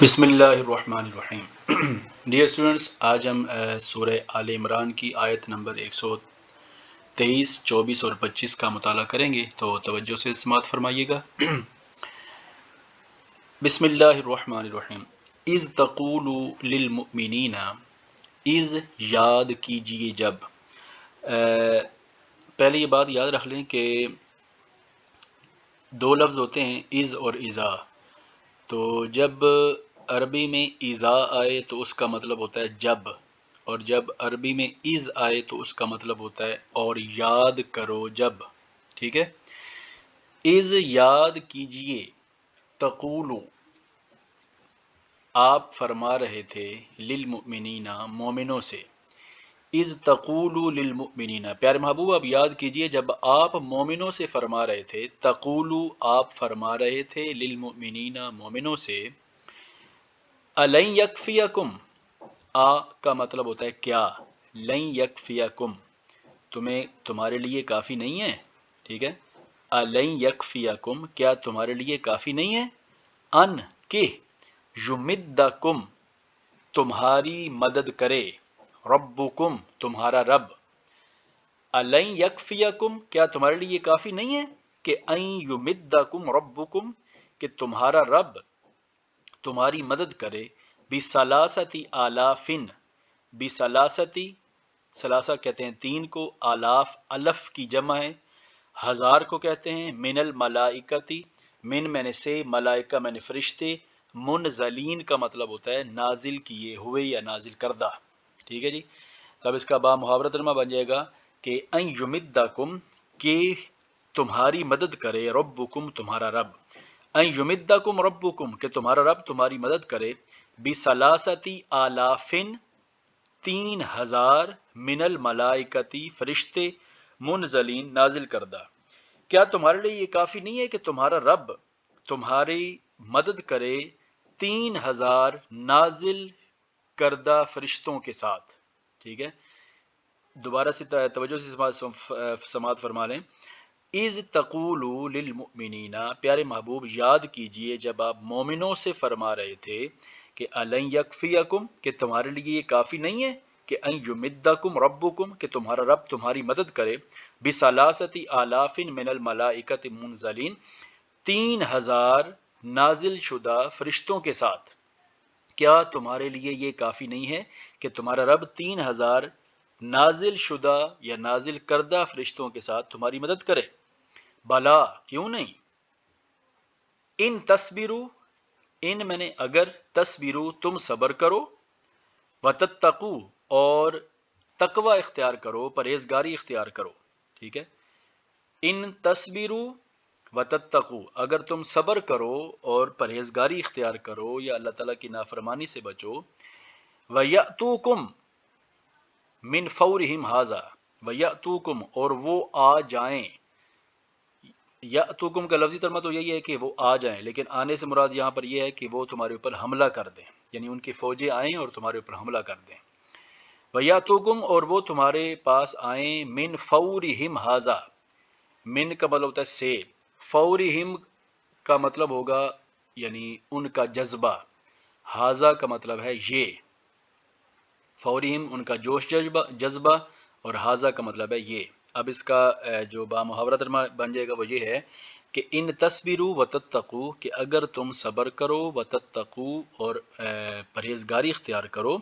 بسم اللہ الرحمن الرحیم ڈیئر اسٹوڈنٹس، آج ہم سورہ آل عمران کی آیت نمبر 123، 24 اور 25 کا مطالعہ کریں گے، تو توجہ سے سماعت فرمائیے گا۔ بسم اللہ الرحمن الرحیم۔ اذ تقول للمؤمنین، اذ یاد کیجئے جب۔ پہلے یہ بات یاد رکھ لیں کہ دو لفظ ہوتے ہیں، اذ اور اذا۔ تو جب عربی میں اذا آئے تو اس کا مطلب ہوتا ہے جب، اور جب عربی میں اذ آئے تو اس کا مطلب ہوتا ہے اور یاد کرو جب، ٹھیک ہے۔ اذ یاد کیجئے، تقولو آپ فرما رہے تھے، للمؤمنین مومنوں سے، اذ تقولو للمؤمنین پیارے محبوب آپ یاد کیجئے جب آپ مومنوں سے فرما رہے تھے، تقولو آپ فرما رہے تھے، للمؤمنین مومنوں سے، الن یکفیکم، آ کا مطلب ہوتا ہے کیا، لن یکفیکم تمہارے لیے کافی نہیں ہے، ٹھیک ہے۔ الن یکفیکم کیا تمہارے لیے کافی نہیں ہے، ان کہ یمدکم تمہاری مدد کرے، ربکم تمہارا رب، الن یکفیکم کیا تمہارے لیے کافی نہیں ہے کہ ان یمدکم ربکم کہ تمہارا رب تمہاری مدد کرے، بثلاثۃ آلاف، بثلاثۃ، ثلاثہ کہتے ہیں تین کو، آلاف الف کی جمع ہے، ہزار کو کہتے ہیں، من الملائکتی، من میں نے سے، ملائکہ میں نے فرشتے، منزلین کا مطلب ہوتا ہے نازل کیے ہوئے یا نازل کردہ، ٹھیک ہے جی۔ تب اس کا با محاورہ ترجمہ بن جائے گا کہ ان یمدکم کہ تمہاری مدد کرے، ربکم تمہارا رب، ان یمدکم ربکم کہ تمہارا رب تمہاری مدد کرے، بثلاثۃ آلاف 3000، من الملائکتی فرشتے، منزلین نازل کردہ۔ کیا تمہارے لیے یہ کافی نہیں ہے کہ تمہارا رب تمہاری مدد کرے 3000 نازل کردہ فرشتوں کے ساتھ، ٹھیک ہے۔ دوبارہ سے توجہ سے سماعت فرما لیں۔ اذ تقولوا للمؤمنین پیارے محبوب یاد کیجئے جب آپ مومنوں سے فرما رہے تھے کہ الن یکفیکم کہ تمہارے لیے یہ کافی نہیں ہے کہ ان یمدکم ربکم کہ تمہارا رب تمہاری مدد کرے، بثلاثۃ آلاف من الملائکۃ منزلین 3000 نازل شدہ فرشتوں کے ساتھ، کیا تمہارے لیے یہ کافی نہیں ہے کہ تمہارا رب 3000 نازل شدہ یا نازل کردہ فرشتوں کے ساتھ تمہاری مدد کرے، بلا کیوں نہیں، ان تصبرو، ان میں نے اگر، تصبرو تم صبر کرو، وتتقو اور تقوی اختیار کرو، پرہیزگاری اختیار کرو، ٹھیک ہے۔ ان تصبرو وتتقو اگر تم صبر کرو اور پرہیزگاری اختیار کرو یا اللہ تعالیٰ کی نافرمانی سے بچو، وَيَأْتُوكُمْ من فورہم ھذا، وَيَأْتُوكُمْ اور وہ آ جائیں، یأتوکم کا لفظی ترجمہ تو یہی ہے کہ وہ آ جائیں، لیکن آنے سے مراد یہاں پر یہ ہے کہ وہ تمہارے اوپر حملہ کر دیں، یعنی ان کی فوجیں آئیں اور تمہارے اوپر حملہ کر دیں، وَيَأْتُوكُمْ اور وہ تمہارے پاس آئیں، من فورہم ھذا، من کا مطلب ہوتا ہے سے، فورہم کا مطلب ہوگا یعنی ان کا جذبہ، ھذا کا مطلب ہے یہ، فورہم ان کا جوش جذبہ اور ھذا کا مطلب ہے یہ۔ اب اس کا جو با محاورہ ترجمہ بن جائے گا وہ یہ ہے کہ ان تصبروا وتتقوا کہ اگر تم صبر کرو، وتتقوا اور پرہیزگاری اختیار کرو،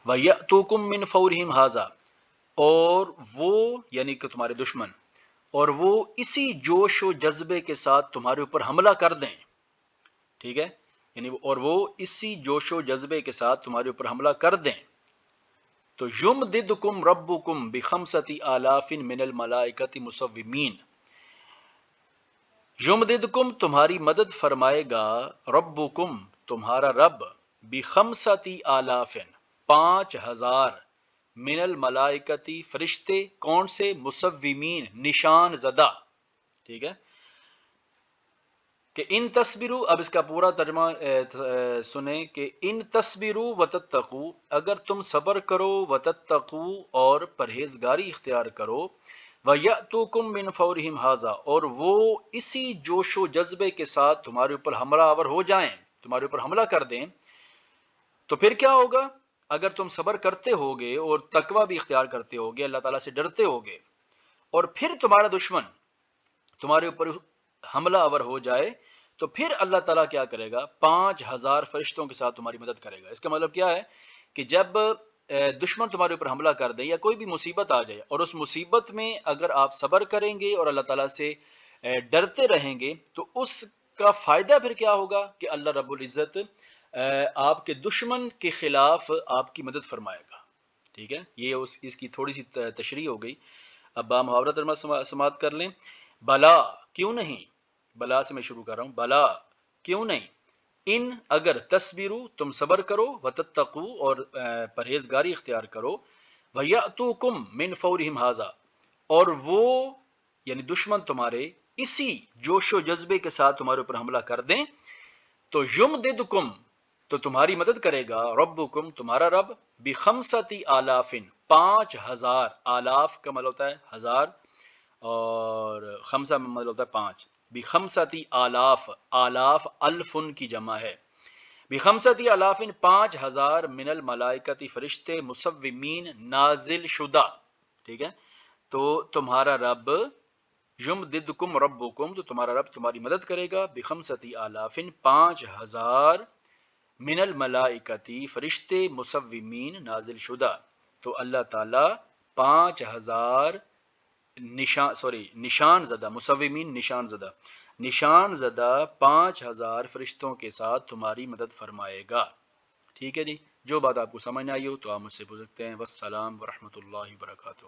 وَيَأْتُوكُمْ مِنْ فَوْرِهِمْ ھذا اور وہ یعنی کہ تمہارے دشمن، اور وہ اسی جوش و جذبے کے ساتھ تمہارے اوپر حملہ کر دیں، ٹھیک ہے، یعنی اور وہ اسی جوش و جذبے کے ساتھ تمہارے اوپر حملہ کر دیں، تو یمددکم ربکم بخمسۃ آلاف من الملائکۃ مسومین، یمددکم تمہاری مدد فرمائے گا، ربکم تمہارا رب، بخمسۃ آلاف 5000، من الملائکۃ فرشتے، کون سے، مسومین نشان زدہ، ٹھیک ہے۔ کہ ان تصبروا، اب اس کا پورا ترجمہ سنیں کہ ان تصبروا وتتقوا اگر تم صبر کرو، وتتقوا اور پرہیزگاری اختیار کرو، وَيَأْتُوكُمْ مِنْ فَوْرِهِمْ ھذا اور وہ اسی جوش و جذبے کے ساتھ تمہارے اوپر حملہ آور ہو جائیں، تمہارے اوپر حملہ کر دیں، تو پھر کیا ہوگا؟ اگر تم صبر کرتے ہوگے اور تقوی بھی اختیار کرتے ہوگے، اللہ تعالیٰ سے ڈرتے ہوگے، اور پھر تمہارا دشمن تمہارے اوپر حملہ آور ہو جائے، تو پھر اللہ تعالیٰ کیا کرے گا؟ 5,000 فرشتوں کے ساتھ تمہاری مدد کرے گا۔ اس کا مطلب کیا ہے کہ جب دشمن تمہارے اوپر حملہ کر دے یا کوئی بھی مصیبت آ جائے، اور اس مصیبت میں اگر آپ صبر کریں گے اور اللہ تعالیٰ سے ڈرتے رہیں گے، تو اس کا فائدہ پھر کیا ہوگا کہ اللہ رب العزت آپ کے دشمن کے خلاف آپ کی مدد فرمائے گا۔ ٹھیک ہے، یہ اس کی تھوڑی سی تشریح ہو گئی۔ اب محاورہ ترجمہ سماعت کر لیں۔ بلا، کیوں نہیں، بلا سے میں شروع کر رہا ہوں، بلا کیوں نہیں، ان اگر تصبرو تم صبر کرو، وتتقو اور پرہیزگاری اختیار کرو، ویأتوکم من فورہم ھذا اور وہ یعنی دشمن تمہارے اسی جوش و جذبے کے ساتھ تمہارے اوپر حملہ کر دیں، تو یمددکم تو تمہاری مدد کرے گا، ربکم تمہارا رب، بخمستی آلاف 5,000، آلاف کا مطلب ہوتا ہے ہزار، اور خمسہ میں مطلب ہوتا ہے 5، بخمستی آلاف، آلاف الفن کی جمع ہے، بخمستی آلاف 5,000 من الملائکتی فرشتے، مصومین نازل شدہ۔ ٹھیک ہے، تو تمہارا رب، یمددکم ربکم تو تمہارا رب تمہاری مدد کرے گا، بخمستی آلاف 5,000 من الملائکتی فرشتے، مصومین نازل شدہ۔ تو اللہ تعالیٰ 5,000 نشان زدہ، مصومین نشان زدہ 5,000 فرشتوں کے ساتھ تمہاری مدد فرمائے گا۔ ٹھیک ہے جی، جو بات آپ کو سمجھ آئی ہو تو آپ مجھ سے پوچھ سکتے ہیں۔ والسلام ورحمۃ اللہ وبرکاتہ۔